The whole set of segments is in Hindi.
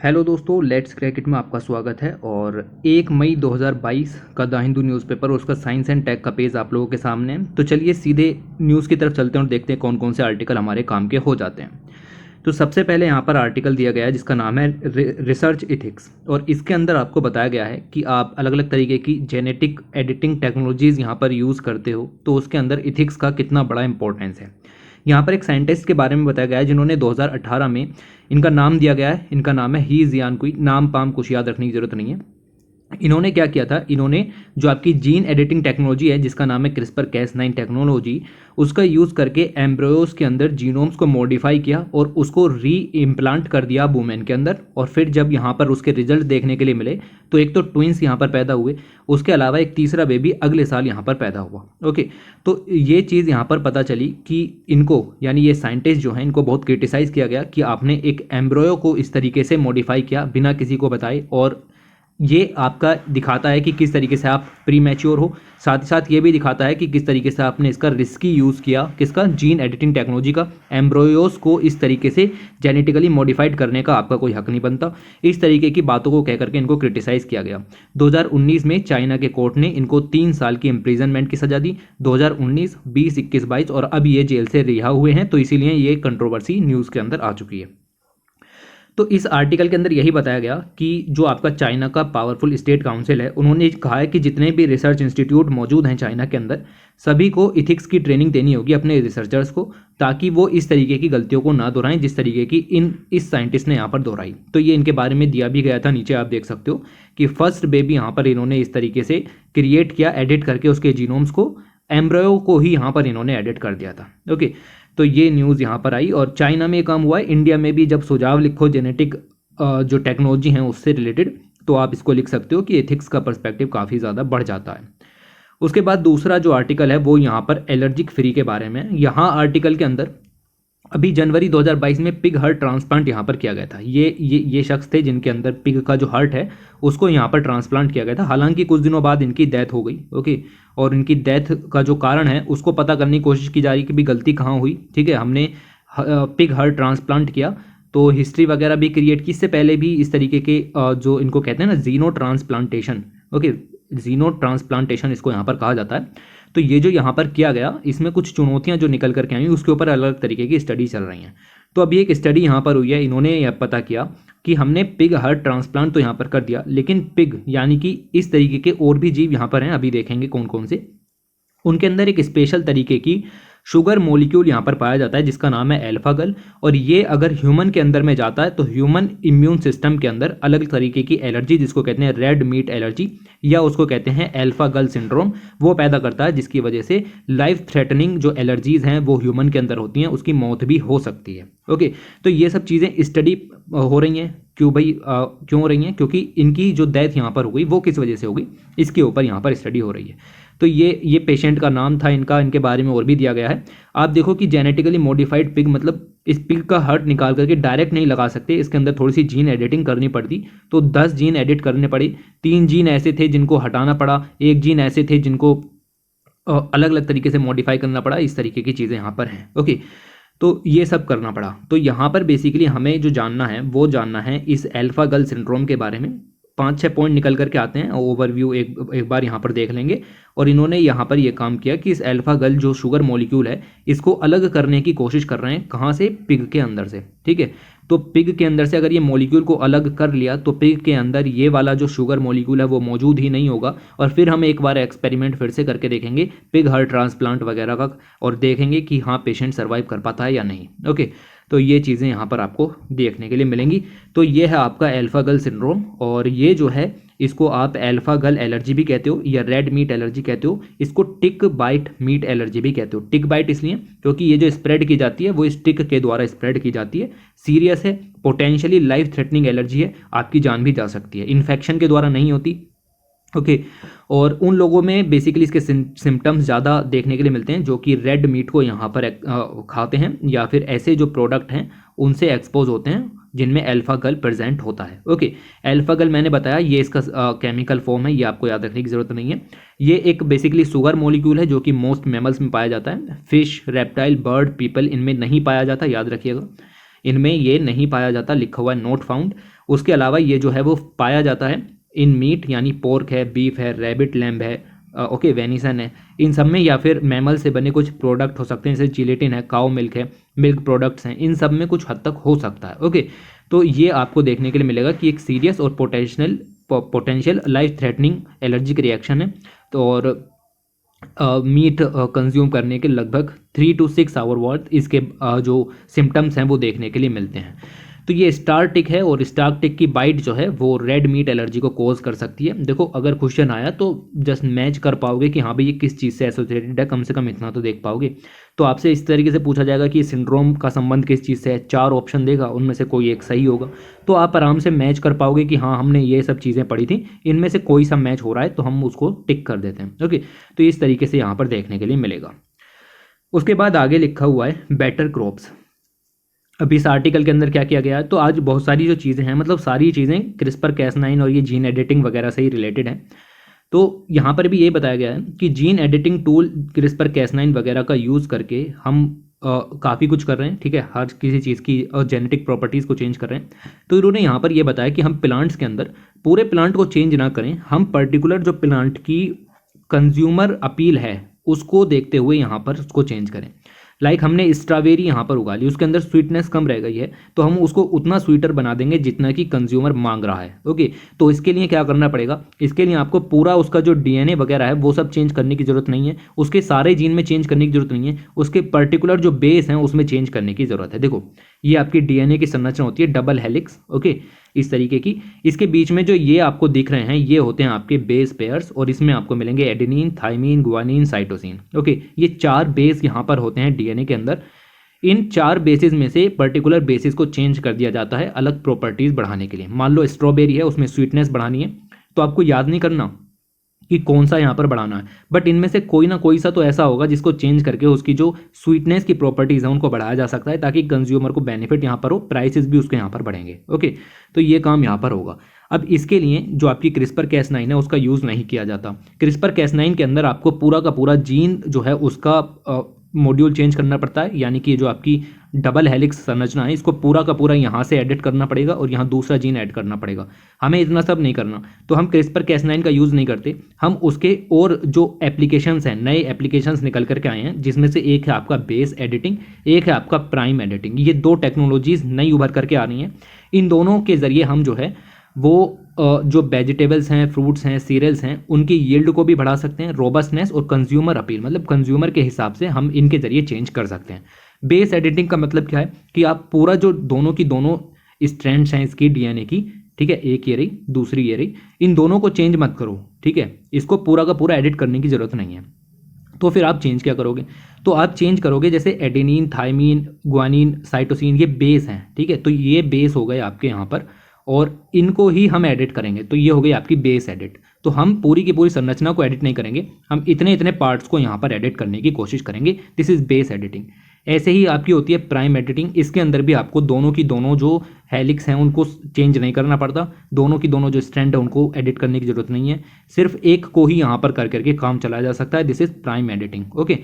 हेलो दोस्तों, लेट्स क्रैकेट में आपका स्वागत है। और 1 मई 2022 का द हिंदू न्यूज़पेपर और उसका साइंस एंड टेक का पेज आप लोगों के सामने है। तो चलिए सीधे न्यूज़ की तरफ चलते हैं और देखते हैं कौन कौन से आर्टिकल हमारे काम के हो जाते हैं। तो सबसे पहले यहाँ पर आर्टिकल दिया गया है जिसका नाम है रिसर्च इथिक्स, और इसके अंदर आपको बताया गया है कि आप अलग अलग तरीके की जेनेटिक एडिटिंग टेक्नोलॉजीज़ यहाँ पर यूज़ करते हो तो उसके अंदर इथिक्स का कितना बड़ा इंपॉर्टेंस है। यहाँ पर एक साइंटिस्ट के बारे में बताया गया है जिन्होंने 2018 में, इनका नाम दिया गया है, इनका नाम है ही जियानकुई। नाम पाम कुछ याद रखने की जरूरत नहीं है। इन्होंने क्या किया था, इन्होंने जो आपकी जीन एडिटिंग टेक्नोलॉजी है जिसका नाम है क्रिस्पर कैस9 टेक्नोलॉजी, उसका यूज़ करके एम्ब्रियोज के अंदर जीनोम्स को मॉडिफाई किया और उसको री इम्प्लांट कर दिया वुमेन के अंदर। और फिर जब यहाँ पर उसके रिजल्ट देखने के लिए मिले तो एक तो ट्विंस यहाँ पर पैदा हुए, उसके अलावा एक तीसरा बेबी अगले साल यहाँ पर पैदा हुआ। ओके, तो ये चीज़ यहाँ पर पता चली कि इनको, यानी ये साइंटिस्ट जो हैं, इनको बहुत क्रिटिसाइज़ किया गया कि आपने एक एम्ब्रियो को इस तरीके से मॉडिफाई किया बिना किसी को बताए, और ये आपका दिखाता है कि किस तरीके से आप प्री मैच्योर हो। साथ ही साथ ये भी दिखाता है कि किस तरीके से आपने इसका रिस्की यूज़ किया, किसका, जीन एडिटिंग टेक्नोलॉजी का। एम्ब्रियोस को इस तरीके से जेनेटिकली मॉडिफाइड करने का आपका कोई हक नहीं बनता। इस तरीके की बातों को कह करके इनको क्रिटिसाइज़ किया गया। 2019 में चाइना के कोर्ट ने इनको 3 साल की इम्प्रिजनमेंट की सज़ा दी। 2019, 20, 21, 22 और अब ये जेल से रिहा हुए हैं। तो इसीलिए ये कंट्रोवर्सी न्यूज़ के अंदर आ चुकी है। तो इस आर्टिकल के अंदर यही बताया गया कि जो आपका चाइना का पावरफुल स्टेट काउंसिल है, उन्होंने कहा है कि जितने भी रिसर्च इंस्टीट्यूट मौजूद हैं चाइना के अंदर, सभी को इथिक्स की ट्रेनिंग देनी होगी अपने रिसर्चर्स को, ताकि वो इस तरीके की गलतियों को ना दोहराएं जिस तरीके की इस साइंटिस्ट ने यहाँ पर दोहराई। तो ये इनके बारे में दिया भी गया था, नीचे आप देख सकते हो कि फर्स्ट बेबी यहाँ पर इन्होंने इस तरीके से क्रिएट किया, एडिट करके उसके जीनोम्स को, एम्ब्रियो को ही यहाँ पर इन्होंने एडिट कर दिया था। ओके, तो ये न्यूज़ यहाँ पर आई और चाइना में काम हुआ है। इंडिया में भी जब सुझाव लिखो जेनेटिक जो टेक्नोलॉजी हैं उससे रिलेटेड, तो आप इसको लिख सकते हो कि एथिक्स का पर्सपेक्टिव काफ़ी ज़्यादा बढ़ जाता है। उसके बाद दूसरा जो आर्टिकल है वो यहाँ पर एलर्जिक फ्री के बारे में। यहाँ आर्टिकल के अंदर अभी जनवरी 2022 में पिग हार्ट ट्रांसप्लांट यहाँ पर किया गया था। ये शख्स थे जिनके अंदर पिग का जो हार्ट है उसको यहाँ पर ट्रांसप्लांट किया गया था। हालांकि कुछ दिनों बाद इनकी डेथ हो गई। ओके, और इनकी डेथ का जो कारण है उसको पता करने की कोशिश की जा रही कि भी गलती कहाँ हुई। ठीक है, हमने पिग हार्ट ट्रांसप्लांट किया तो हिस्ट्री वगैरह भी क्रिएट की। इससे पहले भी इस तरीके के जो इनको कहते हैं ना जीनो ट्रांसप्लांटेशन, ओके, जीनो ट्रांसप्लांटेशन इसको यहाँ पर कहा जाता है। तो ये जो यहाँ पर किया गया, इसमें कुछ चुनौतियाँ जो निकल करके आई उसके ऊपर अलग अलग तरीके की स्टडी चल रही हैं। तो अभी एक स्टडी यहाँ पर हुई है, इन्होंने यह पता किया कि हमने पिग हार्ट ट्रांसप्लांट तो यहाँ पर कर दिया, लेकिन पिग यानी कि इस तरीके के और भी जीव यहाँ पर हैं, अभी देखेंगे कौन कौन से। उनके अंदर एक स्पेशल तरीके की शुगर मॉलिक्यूल यहाँ पर पाया जाता है जिसका नाम है अल्फा गल, और ये अगर ह्यूमन के अंदर में जाता है तो ह्यूमन इम्यून सिस्टम के अंदर अलग तरीके की एलर्जी, जिसको कहते हैं रेड मीट एलर्जी या उसको कहते हैं अल्फा गल सिंड्रोम, वो पैदा करता है, जिसकी वजह से लाइफ थ्रेटनिंग जो एलर्जीज हैं वो ह्यूमन के अंदर होती हैं, उसकी मौत भी हो सकती है। ओके, तो ये सब चीज़ें स्टडी हो रही हैं। क्यों भाई, क्यों हो रही हैं? क्योंकि इनकी जो डेथ यहाँ पर हो गई वो किस वजह से हो गई, इसके ऊपर यहाँ पर स्टडी हो रही है। तो ये पेशेंट का नाम था इनका, इनके बारे में और भी दिया गया है। आप देखो कि जेनेटिकली मॉडिफाइड पिग, मतलब इस पिग का हार्ट निकाल करके डायरेक्ट नहीं लगा सकते, इसके अंदर थोड़ी सी जीन एडिटिंग करनी पड़ती। तो 10 जीन एडिट करने पड़े। 3 जीन ऐसे थे जिनको हटाना पड़ा, 1 जीन ऐसे थे जिनको अलग अलग तरीके से मॉडिफाई करना पड़ा। इस तरीके की चीज़ें यहाँ पर हैं। ओके, तो ये सब करना पड़ा। तो यहाँ पर बेसिकली हमें जो जानना है वो जानना है इस अल्फा गल सिंड्रोम के बारे में। 5-6 पॉइंट निकल करके आते हैं, ओवरव्यू एक बार यहाँ पर देख लेंगे। और इन्होंने यहाँ पर ये काम किया कि इस अल्फा गल जो शुगर मॉलिक्यूल है इसको अलग करने की कोशिश कर रहे हैं। कहाँ से? पिग के अंदर से। ठीक है, तो पिग के अंदर से अगर ये मॉलिक्यूल को अलग कर लिया तो पिग के अंदर ये वाला जो शुगर मॉलिक्यूल है वो मौजूद ही नहीं होगा। और फिर हम एक बार एक्सपेरिमेंट फिर से करके देखेंगे पिग हार्ट ट्रांसप्लांट वगैरह का, और देखेंगे कि हाँ पेशेंट सर्वाइव कर पाता है या नहीं। ओके, तो ये चीज़ें यहाँ पर आपको देखने के लिए मिलेंगी। तो ये है आपका अल्फा गल सिंड्रोम, और ये जो है इसको आप अल्फा गल एलर्जी भी कहते हो या रेड मीट एलर्जी कहते हो। इसको टिक बाइट मीट एलर्जी भी कहते हो। टिक बाइट इसलिए क्योंकि ये जो स्प्रेड की जाती है वो इस टिक के द्वारा स्प्रेड की जाती है। सीरियस है, पोटेंशियली लाइफ थ्रेटनिंग एलर्जी है, आपकी जान भी जा सकती है। इन्फेक्शन के द्वारा नहीं होती। ओके, और उन लोगों में बेसिकली इसके सिम्टम्स ज़्यादा देखने के लिए मिलते हैं जो कि रेड मीट को यहाँ पर खाते हैं या फिर ऐसे जो प्रोडक्ट हैं उनसे एक्सपोज होते हैं जिनमें अल्फा गल प्रेजेंट होता है। ओके, अल्फा गल मैंने बताया ये इसका केमिकल फॉर्म है, ये आपको याद रखने की ज़रूरत नहीं है। ये एक बेसिकली शुगर मॉलिक्यूल है जो कि मोस्ट मैमल्स में पाया जाता है। फिश, रेप्टाइल, बर्ड, पीपल इनमें नहीं पाया जाता, याद रखिएगा, इनमें ये नहीं पाया जाता, लिखा हुआ है नॉट फाउंड। उसके अलावा ये जो है वो पाया जाता है इन मीट, यानी पोर्क है, बीफ है, रैबिट, लैम्ब है, ओके, वेनिसन है, इन सब में, या फिर मैमल से बने कुछ प्रोडक्ट हो सकते हैं जैसे जिलेटिन है, काउ मिल्क है, मिल्क प्रोडक्ट्स हैं, इन सब में कुछ हद तक हो सकता है। ओके, तो ये आपको देखने के लिए मिलेगा कि एक सीरियस और potential life threatening allergic reaction है। तो और मीट कंज्यूम करने के लगभग 3 to 6 आवर बाद इसके जो सिम्टम्स हैं वो देखने के लिए मिलते हैं। तो ये स्टार टिक है, और स्टार टिक की बाइट जो है वो रेड मीट एलर्जी को कोज कर सकती है। देखो, अगर क्वेश्चन आया तो जस्ट मैच कर पाओगे कि हाँ भाई ये किस चीज़ से एसोसिएटेड है, कम से कम इतना तो देख पाओगे। तो आपसे इस तरीके से पूछा जाएगा कि सिंड्रोम का संबंध किस चीज़ से है, 4 ऑप्शन देगा, उनमें से कोई एक सही होगा, तो आप आराम से मैच कर पाओगे कि हाँ हमने ये सब चीज़ें पढ़ी थी, इनमें से कोई सा मैच हो रहा है तो हम उसको टिक कर देते हैं। ओके, तो इस तरीके से यहाँ पर देखने के लिए मिलेगा। उसके बाद आगे लिखा हुआ है बेटर क्रॉप्स। अब इस आर्टिकल के अंदर क्या किया गया है, तो आज बहुत सारी जो चीज़ें हैं, मतलब सारी चीज़ें क्रिस्पर Cas9 और ये जीन एडिटिंग वगैरह से ही रिलेटेड हैं। तो यहाँ पर भी ये बताया गया है कि gene editing tool CRISPR Cas9 वगैरह का यूज़ करके हम काफ़ी कुछ कर रहे हैं, ठीक है, हर किसी चीज़ की जेनेटिक प्रॉपर्टीज़ को चेंज कर रहे हैं। तो इन्होंने यहाँ पर ये बताया कि हम प्लांट्स के अंदर पूरे प्लांट को चेंज ना करें, हम पर्टिकुलर जो प्लांट की कंज्यूमर अपील है उसको देखते हुए यहाँ पर उसको चेंज करें। लाइक हमने स्ट्रॉबेरी यहाँ पर उगा ली, उसके अंदर स्वीटनेस कम रह गई है, तो हम उसको उतना स्वीटर बना देंगे जितना कि कंज्यूमर मांग रहा है। ओके, तो इसके लिए क्या करना पड़ेगा, इसके लिए आपको पूरा उसका जो डीएनए वगैरह है वो सब चेंज करने की जरूरत नहीं है, उसके सारे जीन में चेंज करने की जरूरत नहीं है, उसके पर्टिकुलर जो बेस हैं उसमें चेंज करने की जरूरत है। देखो, ये आपकी डीएनए की संरचना होती है, डबल हेलिक्स, ओके, इस तरीके की। इसके बीच में जो ये आपको दिख रहे हैं ये होते हैं आपके बेस पेयर्स, और इसमें आपको मिलेंगे adenine, thymine, guanine, cytosine. Okay, ये 4 बेस यहाँ पर होते हैं डीएनए के अंदर। इन 4 बेसिस में से पर्टिकुलर बेसिस को चेंज कर दिया जाता है अलग प्रॉपर्टीज बढ़ाने के लिए। मान लो स्ट्रॉबेरी है, उसमें स्वीटनेस बढ़ानी है, तो आपको याद नहीं करना कि कौन सा यहाँ पर बढ़ाना है, बट इनमें से कोई ना कोई सा तो ऐसा होगा जिसको चेंज करके उसकी जो स्वीटनेस की प्रॉपर्टीज हैं उनको बढ़ाया जा सकता है, ताकि कंज्यूमर को बेनिफिट यहाँ पर हो, प्राइसेस भी उसके यहाँ पर बढ़ेंगे। ओके, तो ये काम यहाँ पर होगा। अब इसके लिए जो आपकी क्रिस्पर Cas9 है उसका यूज़ नहीं किया जाता। क्रिस्पर Cas9 के अंदर आपको पूरा का पूरा जीन जो है उसका मॉड्यूल चेंज करना पड़ता है, यानी कि जो आपकी डबल हेलिक्स संरचना है इसको पूरा का पूरा यहाँ से एडिट करना पड़ेगा और यहाँ दूसरा जीन ऐड करना पड़ेगा। हमें इतना सब नहीं करना, तो हम क्रिस्पर Cas9 का यूज़ नहीं करते। हम उसके और जो एप्लीकेशंस हैं, नए एप्लीकेशंस निकल करके आए हैं, जिसमें से एक है आपका बेस एडिटिंग, एक है आपका प्राइम एडिटिंग। ये 2 टेक्नोलॉजीज़ नई उभर करके आ रही हैं। इन दोनों के ज़रिए हम जो है वो जो वेजिटेबल्स हैं, फ्रूट्स हैं, सीरियल्स हैं, उनकी यील्ड को भी बढ़ा सकते हैं, रोबस्टनेस और कंज्यूमर अपील, मतलब कंज्यूमर के हिसाब से हम इनके ज़रिए चेंज कर सकते हैं। बेस एडिटिंग का मतलब क्या है कि आप पूरा जो दोनों की दोनों स्ट्रैंड्स हैं इसकी डीएनए की, ठीक है, एक ये रही, दूसरी ये रही, इन दोनों को चेंज मत करो, ठीक है, इसको पूरा का पूरा एडिट करने की ज़रूरत नहीं है। तो फिर आप चेंज क्या करोगे, तो आप चेंज करोगे जैसे एडेनिन, थाइमिन, गुआनिन, साइटोसिन, ये बेस हैं, ठीक है, तो ये बेस हो गए आपके यहाँ पर, और इनको ही हम एडिट करेंगे, तो ये हो गई आपकी बेस एडिट। तो हम पूरी की पूरी संरचना को एडिट नहीं करेंगे, हम इतने इतने पार्ट्स को यहाँ पर एडिट करने की कोशिश करेंगे, दिस इज बेस एडिटिंग। ऐसे ही आपकी होती है प्राइम एडिटिंग, इसके अंदर भी आपको दोनों की दोनों जो हेलिक्स हैं उनको चेंज नहीं करना पड़ता, दोनों की दोनों जो स्ट्रैंड है उनको एडिट करने की जरूरत नहीं है, सिर्फ एक को ही यहाँ पर कर करके काम चलाया जा सकता है, this is prime editing. Okay,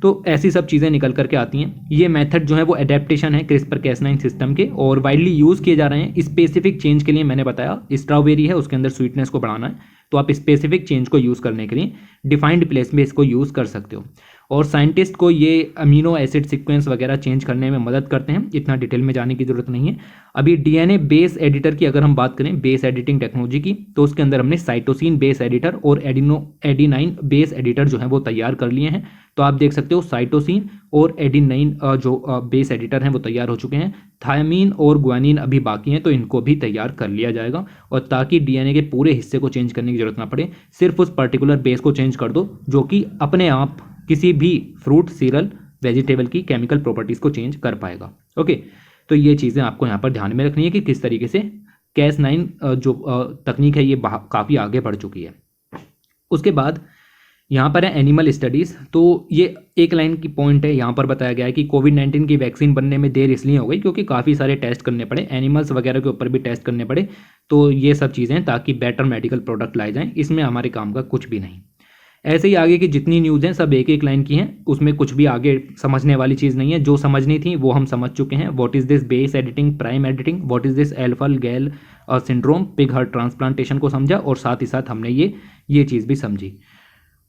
तो ऐसी सब चीज़ें निकल करके आती हैं। ये मेथड जो है वो एडेप्टेशन है क्रिस्पर Cas9 सिस्टम के, और वाइडली यूज़ किए जा रहे हैं स्पेसिफिक चेंज के लिए। मैंने बताया स्ट्रॉबेरी है, उसके अंदर स्वीटनेस को बढ़ाना है, तो आप स्पेसिफिक चेंज को यूज़ करने के लिए डिफाइंड प्लेस में इसको यूज़ कर सकते हो। और साइंटिस्ट को ये अमीनो एसिड सीक्वेंस वगैरह चेंज करने में मदद करते हैं, इतना डिटेल में जाने की जरूरत नहीं है। अभी डीएनए बेस एडिटर की अगर हम बात करें, बेस एडिटिंग टेक्नोलॉजी की, तो उसके अंदर हमने साइटोसिन बेस एडिटर और एडिनाइन बेस एडिटर जो है वो तैयार कर लिए हैं। तो आप देख सकते हो साइटोसिन और एडिनाइन जो बेस एडिटर हैं वो तैयार हो चुके हैं, थायमीन और गुआनिन अभी बाकी हैं, तो इनको भी तैयार कर लिया जाएगा, और ताकि डीएनए के पूरे हिस्से को चेंज करने की जरूरत ना पड़े, सिर्फ उस पर्टिकुलर बेस को चेंज कर दो जो कि अपने आप किसी भी फ्रूट, सीरियल, वेजिटेबल की केमिकल प्रॉपर्टीज़ को चेंज कर पाएगा। ओके, तो ये चीज़ें आपको यहाँ पर ध्यान में रखनी है कि किस तरीके से Cas9 जो तकनीक है ये काफ़ी आगे बढ़ चुकी है। उसके बाद यहाँ पर है एनिमल स्टडीज़, तो ये एक लाइन की पॉइंट है, यहाँ पर बताया गया है कि कोविड-19 की वैक्सीन बनने में देर इसलिए हो गई क्योंकि काफ़ी सारे टेस्ट करने पड़े, एनिमल्स वगैरह के ऊपर भी टेस्ट करने पड़े, तो ये सब चीज़ें ताकि बेटर मेडिकल प्रोडक्ट लाए जाएँ, इसमें हमारे काम का कुछ भी नहीं। ऐसे ही आगे की जितनी न्यूज़ हैं सब एक एक लाइन की हैं, उसमें कुछ भी आगे समझने वाली चीज़ नहीं है, जो समझनी थी वो हम समझ चुके हैं। What is this base editing, prime editing, what is this alpha गैल सिंड्रोम, पिग हार्ट ट्रांसप्लांटेशन को समझा और साथ ही साथ हमने ये चीज़ भी समझी।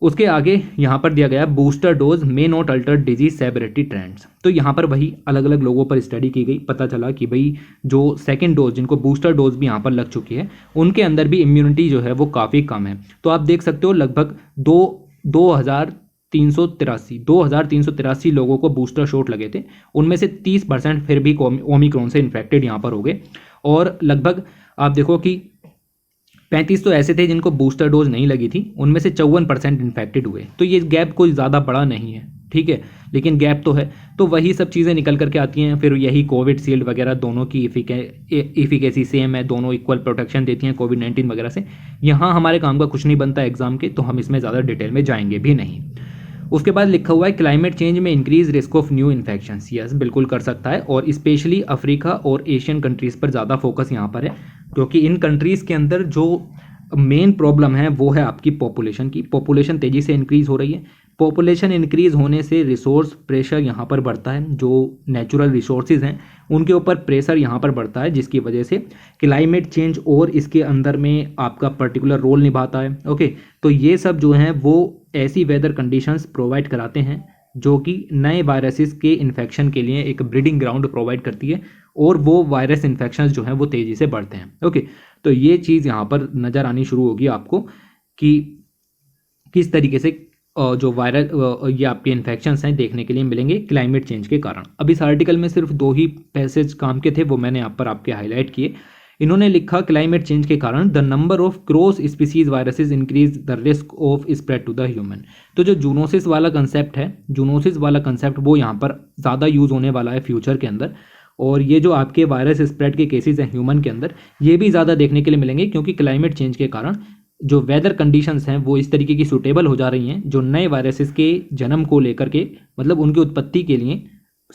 उसके आगे यहाँ पर दिया गया booster dose may not alter disease severity trends. तो यहाँ पर वही अलग अलग लोगों पर स्टडी की गई, पता चला कि भाई जो सेकंड डोज, जिनको बूस्टर डोज भी यहाँ पर लग चुकी है, उनके अंदर भी इम्यूनिटी जो है वो काफ़ी कम है। तो आप देख सकते हो लगभग 2383 लोगों को बूस्टर शॉट लगे थे, उनमें से 30% फिर भी ओमिक्रॉन से इन्फेक्टेड यहाँ पर हो गए। और लगभग आप देखो कि 35 तो ऐसे थे जिनको बूस्टर डोज नहीं लगी थी, उनमें से 54% इन्फेक्टेड हुए। तो ये गैप कोई ज़्यादा बड़ा नहीं है, ठीक है, लेकिन गैप तो है। तो वही सब चीज़ें निकल करके आती हैं। फिर यही कोविशील्ड वगैरह दोनों की इफिकेसी सेम है, दोनों इक्वल प्रोटेक्शन देती हैं कोविड-19 वगैरह से। यहाँ हमारे काम का कुछ नहीं बनता एग्जाम के, तो हम इसमें ज़्यादा डिटेल में जाएंगे भी नहीं। उसके बाद लिखा हुआ है क्लाइमेट चेंज में increase risk of new infections. Yes, बिल्कुल कर सकता है, और स्पेशली अफ्रीका और एशियन कंट्रीज़ पर ज़्यादा फोकस यहाँ पर है, क्योंकि इन कंट्रीज़ के अंदर जो मेन प्रॉब्लम है वो है आपकी पॉपुलेशन की। पॉपुलेशन तेज़ी से इंक्रीज़ हो रही है। पॉपुलेशन इंक्रीज़ होने से रिसोर्स प्रेशर यहाँ पर बढ़ता है, जो नेचुरल रिसोर्सेज हैं उनके ऊपर प्रेशर यहाँ पर बढ़ता है, जिसकी वजह से क्लाइमेट चेंज और इसके अंदर में आपका पर्टिकुलर रोल निभाता है। ओके, तो ये सब जो हैं वो ऐसी वेदर कंडीशंस प्रोवाइड कराते हैं जो कि नए वायरसेस के इन्फेक्शन के लिए एक ब्रीडिंग ग्राउंड प्रोवाइड करती है, और वो वायरस इन्फेक्शंस जो हैं वो तेज़ी से बढ़ते हैं। ओके, तो ये चीज़ यहाँ पर नज़र आनी शुरू होगी आपको कि किस तरीके से जो वायरल ये आपके इन्फेक्शंस हैं देखने के लिए मिलेंगे क्लाइमेट चेंज के कारण। अब इस आर्टिकल में सिर्फ 2 ही पैसेज काम के थे, वो मैंने यहाँ पर आपके हाईलाइट किए। इन्होंने लिखा क्लाइमेट चेंज के कारण the number of cross species viruses increase the risk of spread to the human. तो जो जूनोसिस वाला कंसेप्ट है, जूनोसिस वाला कंसेप्ट वो यहाँ पर ज़्यादा यूज़ होने वाला है फ्यूचर के अंदर। और ये जो आपके वायरस स्प्रेड के केसेस हैं ह्यूमन के अंदर, ये भी ज़्यादा देखने के लिए मिलेंगे, क्योंकि क्लाइमेट चेंज के कारण जो वेदर कंडीशंस हैं वो इस तरीके की सूटेबल हो जा रही हैं, जो नए वायरसेस के जन्म को लेकर के, मतलब उनकी उत्पत्ति के लिए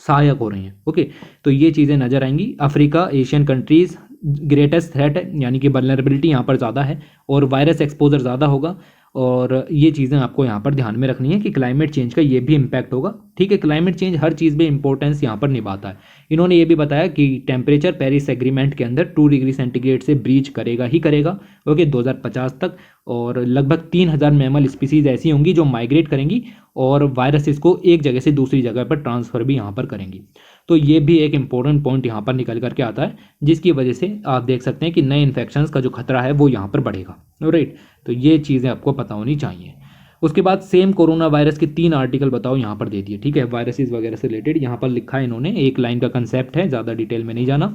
सहायक हो रही हैं। ओके, तो ये चीज़ें नज़र आएंगी। Africa, Asian countries greatest threat है, यानी कि वल्नरेबिलिटी यहाँ पर ज़्यादा है और वायरस एक्सपोजर ज़्यादा होगा। और ये चीज़ें आपको यहाँ पर ध्यान में रखनी है कि क्लाइमेट चेंज का ये भी इम्पैक्ट होगा। ठीक है, क्लाइमेट चेंज हर चीज़ में इंपॉर्टेंस यहाँ पर निभाता है। इन्होंने ये भी बताया कि टेम्परेचर पेरिस एग्रीमेंट के अंदर 2 डिग्री सेंटीग्रेड से ब्रीच करेगा ही करेगा, ओके, 2050 तक। और लगभग 3000 मैमल स्पीसीज ऐसी होंगी जो माइग्रेट करेंगी और वायरसेस को एक जगह से दूसरी जगह पर ट्रांसफ़र भी यहाँ पर करेंगी। तो ये भी एक इम्पोर्टेंट पॉइंट यहाँ पर निकल करके आता है, जिसकी वजह से आप देख सकते हैं कि नए इन्फेक्शंस का जो खतरा है वो यहाँ पर बढ़ेगा। राइट, तो ये चीज़ें आपको पता होनी चाहिए। उसके बाद सेम कोरोना वायरस के 3 आर्टिकल बताओ यहाँ पर दे दिए। ठीक है, वायरसेस वगैरह से रिलेटेड यहाँ पर लिखा है इन्होंने, एक लाइन का कंसेप्ट है, ज़्यादा डिटेल में नहीं जाना।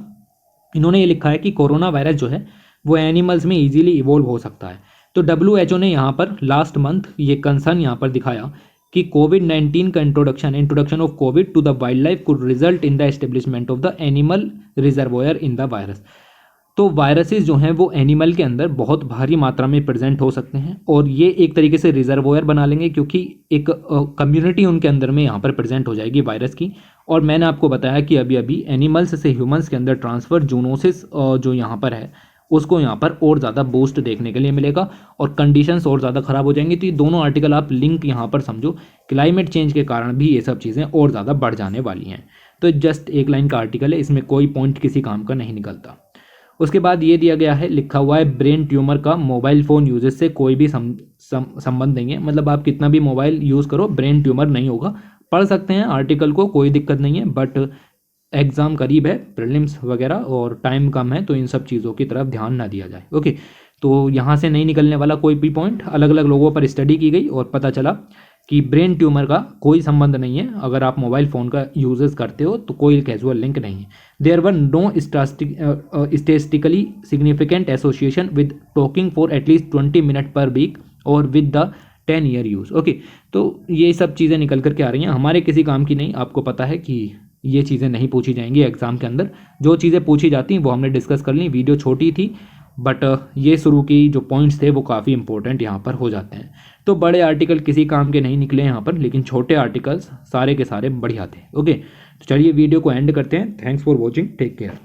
इन्होंने ये लिखा है कि कोरोना वायरस जो है वो एनिमल्स में ईजिली इवोल्व हो सकता है। तो WHO ने यहाँ पर लास्ट मंथ ये कंसर्न यहाँ पर दिखाया कि कोविड-19 का introduction of COVID to the wildlife could result in the establishment of the animal reservoir in the virus. तो वायरसेस जो हैं वो एनिमल के अंदर बहुत भारी मात्रा में प्रेजेंट हो सकते हैं, और ये एक तरीके से रिजर्वोयर बना लेंगे, क्योंकि एक कम्युनिटी उनके अंदर में यहाँ पर प्रेजेंट हो जाएगी वायरस की। और मैंने आपको बताया कि अभी अभी एनिमल्स से ह्यूमंस के अंदर ट्रांसफ़र जूनोसिस जो यहाँ पर है उसको यहाँ पर और ज़्यादा बूस्ट देखने के लिए मिलेगा, और कंडीशंस और ज़्यादा ख़राब हो जाएंगी। तो ये दोनों आर्टिकल आप लिंक यहाँ पर समझो, क्लाइमेट चेंज के कारण भी ये सब चीज़ें और ज़्यादा बढ़ जाने वाली हैं। तो जस्ट एक लाइन का आर्टिकल है, इसमें कोई पॉइंट किसी काम का नहीं निकलता। उसके बाद ये दिया गया है, लिखा हुआ है ब्रेन ट्यूमर का मोबाइल फ़ोन यूजेज से कोई भी संबंध नहीं है। मतलब आप कितना भी मोबाइल यूज़ करो, ब्रेन ट्यूमर नहीं होगा। पढ़ सकते हैं आर्टिकल को, कोई दिक्कत नहीं है, बट एग्ज़ाम करीब है, प्रीलिम्स वगैरह, और टाइम कम है, तो इन सब चीज़ों की तरफ ध्यान ना दिया जाए। ओके, तो यहाँ से नहीं निकलने वाला कोई भी पॉइंट। अलग अलग लोगों पर स्टडी की गई और पता चला कि ब्रेन ट्यूमर का कोई संबंध नहीं है। अगर आप मोबाइल फ़ोन का यूजेस करते हो तो कोई कैजुअल लिंक नहीं है। There were no statistically significant association with talking for at least 20 minute per week और with the 10 year use. Okay, तो ये सब चीज़ें निकल करके आ रही हैं, हमारे किसी काम की नहीं। आपको पता है कि ये चीज़ें नहीं पूछी जाएंगी एग्ज़ाम के अंदर। जो चीज़ें पूछी जाती हैं वो हमने डिस्कस कर ली। वीडियो छोटी थी, बट ये शुरू की जो पॉइंट्स थे वो काफ़ी इंपॉर्टेंट यहाँ पर हो जाते हैं। तो बड़े आर्टिकल किसी काम के नहीं निकले यहाँ पर, लेकिन छोटे आर्टिकल्स सारे के सारे बढ़िया थे। ओके, तो चलिए वीडियो को एंड करते हैं। Thanks for watching, take care.